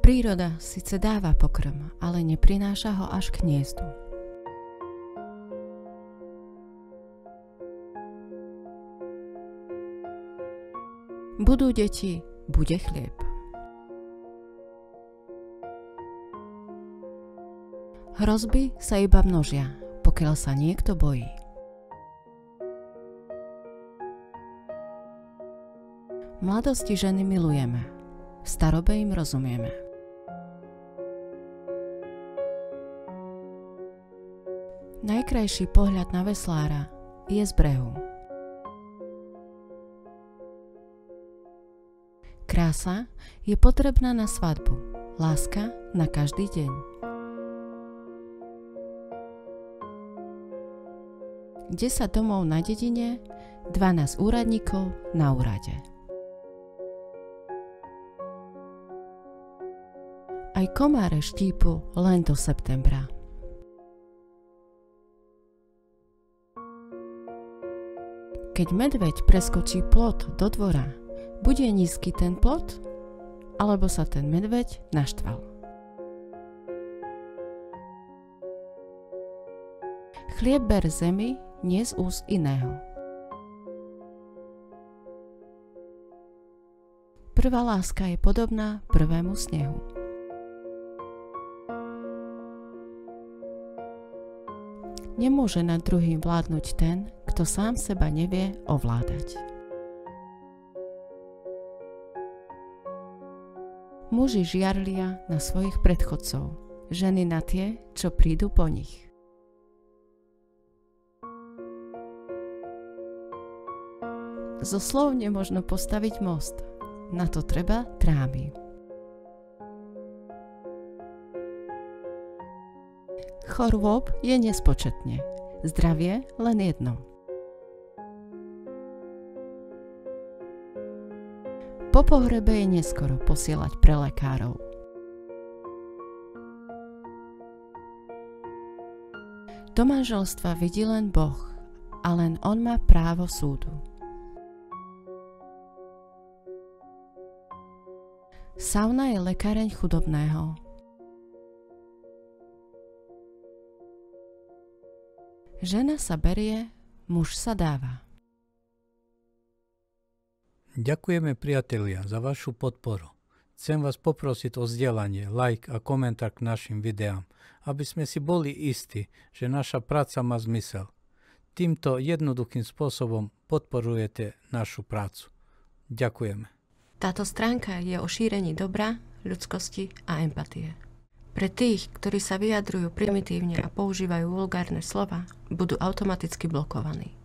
Príroda síce dáva pokrm, ale neprináša ho až k hniezdu. Budú deti, bude chlieb. Hrozby sa iba množia, pokiaľ sa niekto bojí. V mladosti ženy milujeme, v starobe im rozumieme. Najkrajší pohľad na veslára je z brehu. Krása je potrebná na svadbu, láska na každý deň. 10 domov na dedine, 12 úradníkov na úrade. Aj komáre štípu len do septembra. Keď medveď preskočí plot do dvora, bude nízky ten plot, alebo sa ten medveď naštval. Chlieb ber zemi, nie z úst iného. Prvá láska je podobná prvému snehu. Nemôže nad druhým vládnuť ten, kto sám seba nevie ovládať. Muži žiarlia na svojich predchodcov, ženy na tie, čo prídu po nich. Zo slov nemožno postaviť most, na to treba trámy. Chorôb je nespočetne, zdravie len jedno. Po pohrebe je neskoro posielať pre lekárov. Do manželstva vidí len Boh a len on má právo súdu. Sauna je lekáreň chudobného. Žena sa berie, muž sa dáva. Ďakujeme priatelia za vašu podporu. Chcem vás poprosiť o zdieľanie, like a komentár k našim videám, aby sme si boli istí, že naša práca má zmysel. Týmto jednoduchým spôsobom podporujete našu prácu. Ďakujeme. Táto stránka je o šírení dobra, ľudskosti a empatie. Pre tých, ktorí sa vyjadrujú primitívne a používajú vulgárne slova, budú automaticky blokovaní.